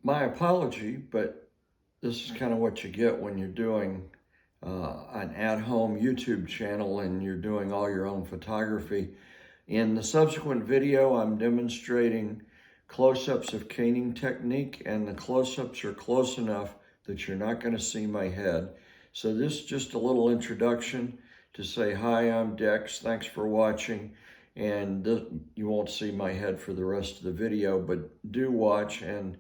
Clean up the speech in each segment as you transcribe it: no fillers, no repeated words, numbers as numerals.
My apology, but this is kind of what you get when you're doing an at-home YouTube channel and you're doing all your own photography. In the subsequent video, I'm demonstrating close-ups of caning technique, and the close-ups are close enough that you're not going to see my head. So this is just a little introduction to say, hi, I'm Dex, thanks for watching. And you won't see my head for the rest of the video, but do watch and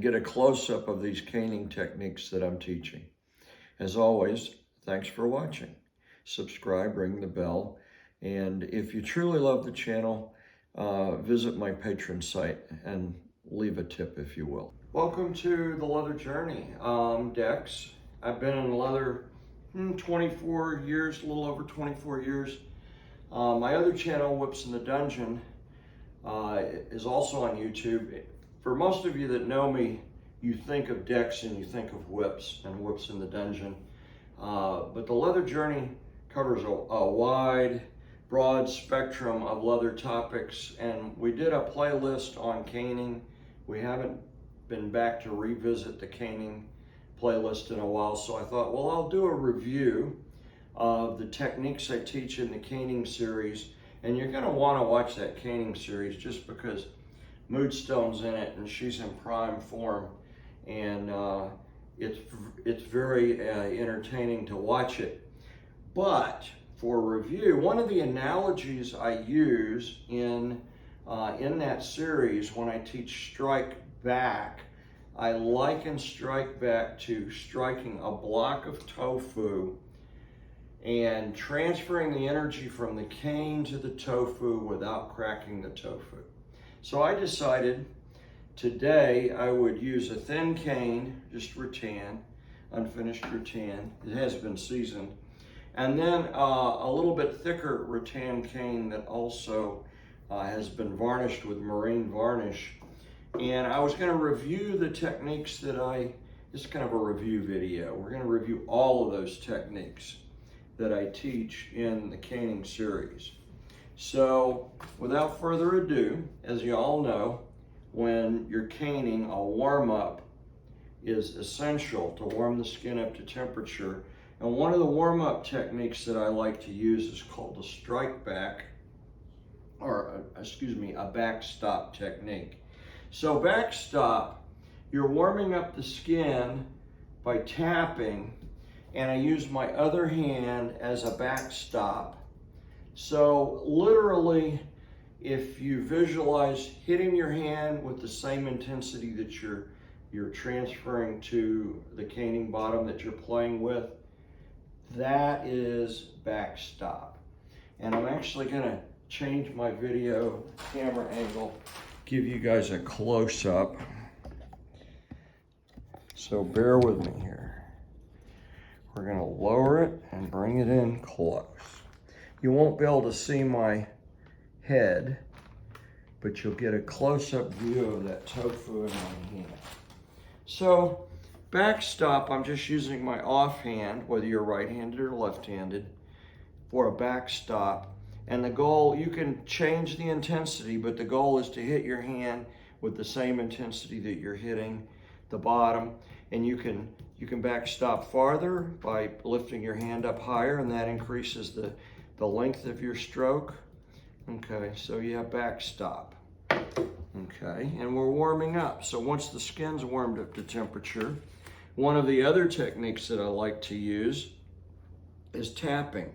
get a close-up of these caning techniques that I'm teaching. As always, thanks for watching. Subscribe, ring the bell, and if you truly love the channel, visit my Patreon site and leave a tip if you will. Welcome to the leather journey. Dex. I've been in leather 24 years, a little over 24 years. My other channel, Whips in the Dungeon, is also on YouTube. For most of you that know me, you think of Dex and you think of Whips and Whips in the Dungeon. But the leather journey covers a wide, broad spectrum of leather topics, and we did a playlist on caning. We haven't been back to revisit the caning playlist in a while, so I thought, well, I'll do a review of the techniques I teach in the caning series, and you're going to want to watch that caning series just because Moodstone's in it and she's in prime form, and it's very entertaining to watch it. But for review, one of the analogies I use in that series when I teach strike back, I liken strike back to striking a block of tofu and transferring the energy from the cane to the tofu without cracking the tofu. So I decided today I would use a thin cane, just rattan, unfinished rattan. It has been seasoned. And then a little bit thicker rattan cane that also has been varnished with marine varnish. And I was going to review the techniques that this is kind of a review video. We're going to review all of those techniques that I teach in the caning series. So without further ado, as you all know, when you're caning, a warm-up is essential to warm the skin up to temperature. And one of the warm-up techniques that I like to use is called a strike back, or excuse me, a backstop technique. So backstop, you're warming up the skin by tapping, and I use my other hand as a backstop. So literally, if you visualize hitting your hand with the same intensity that you're transferring to the caning bottom that you're playing with, that is backstop. And I'm actually gonna change my video camera angle, give you guys a close-up. So bear with me here. We're gonna lower it and bring it in close. You won't be able to see my head, but you'll get a close-up view of that tofu in my hand. So backstop, I'm just using my offhand, whether you're right-handed or left-handed, for a backstop. And the goal, you can change the intensity, but the goal is to hit your hand with the same intensity that you're hitting the bottom. And you can backstop farther by lifting your hand up higher, and that increases the length of your stroke. Okay, so you have backstop. Okay, and we're warming up. So once the skin's warmed up to temperature, one of the other techniques that I like to use is tapping.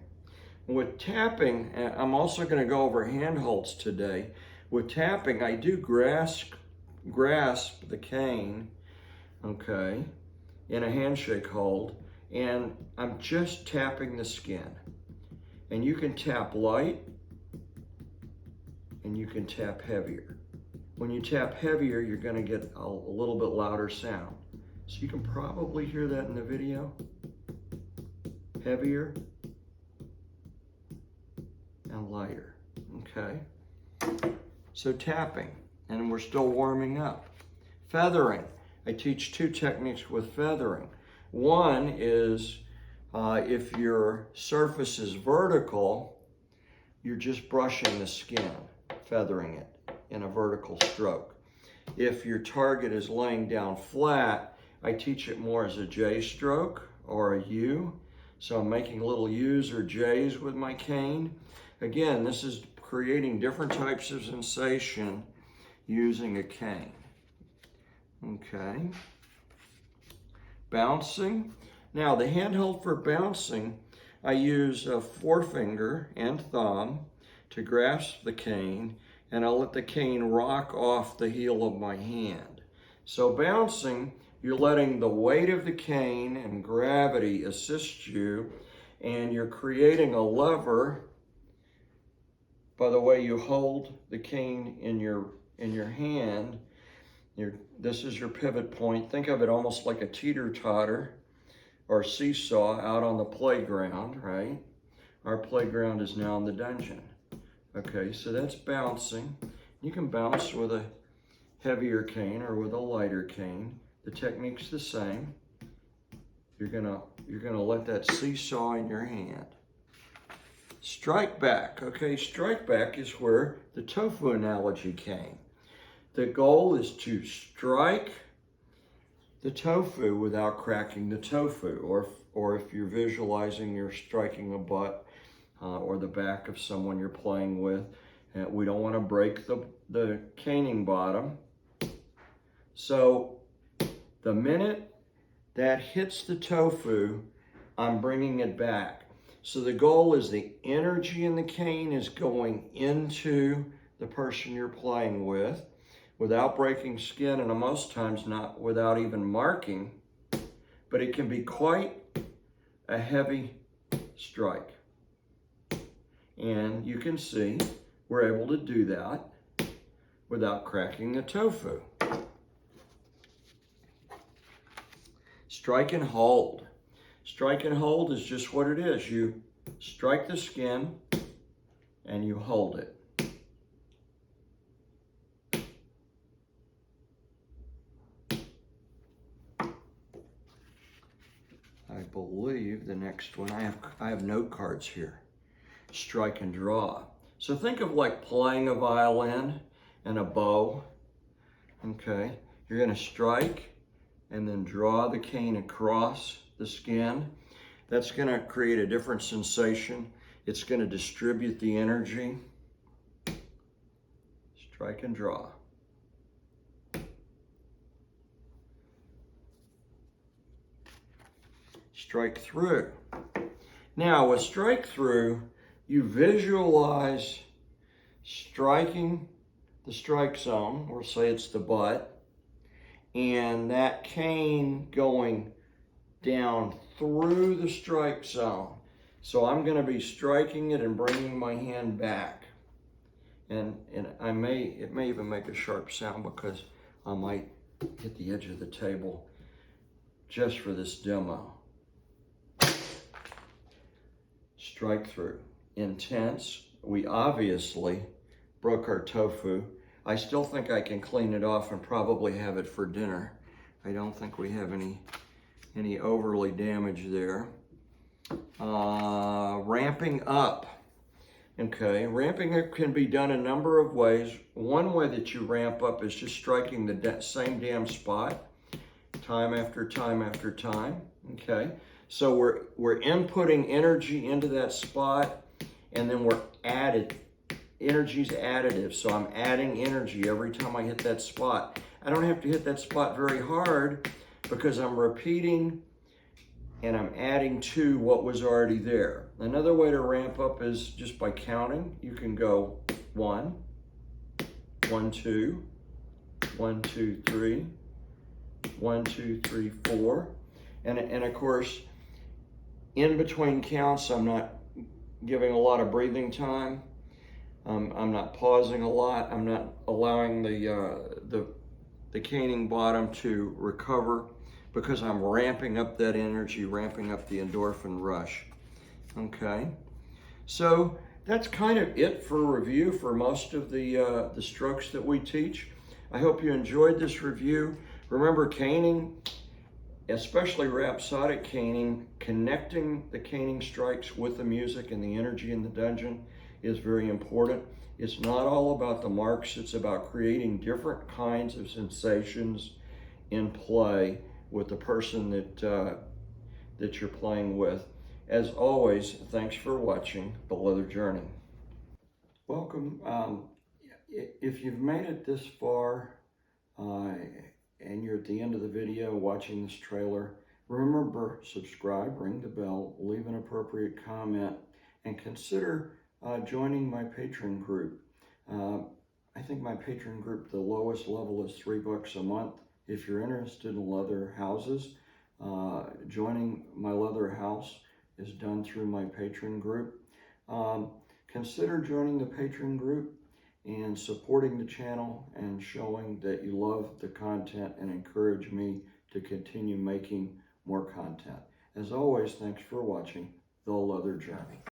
With tapping, I'm also going to go over handholds today. With tapping, I do grasp the cane, okay, in a handshake hold, and I'm just tapping the skin. And you can tap light, and you can tap heavier. When you tap heavier, you're going to get a little bit louder sound. So you can probably hear that in the video. Heavier and lighter, okay? So tapping, and we're still warming up. Feathering, I teach two techniques with feathering. One is if your surface is vertical, you're just brushing the skin, feathering it in a vertical stroke. If your target is laying down flat, I teach it more as a J stroke or a U. So I'm making little U's or J's with my cane. Again, this is creating different types of sensation using a cane. Okay. Bouncing. Now the handhold for bouncing, I use a forefinger and thumb to grasp the cane, and I'll let the cane rock off the heel of my hand. So bouncing, you're letting the weight of the cane and gravity assist you, and you're creating a lever by the way you hold the cane in your hand. This is your pivot point. Think of it almost like a teeter-totter or seesaw out on the playground, right? Our playground is now in the dungeon. Okay, so that's bouncing. You can bounce with a heavier cane or with a lighter cane. The technique's the same. You're gonna let that seesaw in your hand. Strike back. Okay, strike back is where the tofu analogy came. The goal is to strike the tofu without cracking the tofu, or if you're visualizing you're striking a butt or the back of someone you're playing with. We don't want to break the caning bottom. So the minute that hits the tofu, I'm bringing it back. So the goal is the energy in the cane is going into the person you're playing with without breaking skin, and most times not without even marking, but it can be quite a heavy strike. And you can see we're able to do that without cracking the tofu. Strike and hold. Strike and hold is just what it is. You strike the skin and you hold it. I believe the next one, I have note cards here. Strike and draw. So think of like playing a violin and a bow. Okay, you're gonna strike and then draw the cane across the skin. That's gonna create a different sensation. It's gonna distribute the energy. Strike and draw. Strike through. Now with strike through, you visualize striking the strike zone, or say it's the butt, and that cane going down through the strike zone. So I'm going to be striking it and bringing my hand back. And it may even make a sharp sound because I might hit the edge of the table just for this demo. Strike through. Intense. We obviously broke our tofu. I still think I can clean it off and probably have it for dinner. I don't think we have any overly damage there. Ramping up. Okay, ramping up can be done a number of ways. One way that you ramp up is just striking the same damn spot time after time after time. Okay, so we're inputting energy into that spot, and then we're energy's additive. So I'm adding energy every time I hit that spot. I don't have to hit that spot very hard because I'm repeating and I'm adding to what was already there. Another way to ramp up is just by counting. You can go 1, 1, 2, 1, 2, 3, 1, 2, 3, 4. And of course, in between counts, I'm not giving a lot of breathing time. I'm not pausing a lot. I'm not allowing the caning bottom to recover because I'm ramping up that energy, ramping up the endorphin rush. Okay, so that's kind of it for review for most of the strokes that we teach. I hope you enjoyed this review. Remember, caning, especially rhapsodic caning, connecting the caning strikes with the music and the energy in the dungeon is very important. It's not all about the marks, it's about creating different kinds of sensations in play with the person that you're playing with. As always, thanks for watching The Leather Journey. Welcome. If you've made it this far and you're at the end of the video watching this trailer, remember, subscribe, ring the bell, leave an appropriate comment, and consider joining my Patreon group. I think my Patreon group, the lowest level is $3 a month. If you're interested in leather houses, joining my leather house is done through my Patreon group. Consider joining the Patreon group and supporting the channel and showing that you love the content and encourage me to continue making more content. As always, thanks for watching The Leather Journey.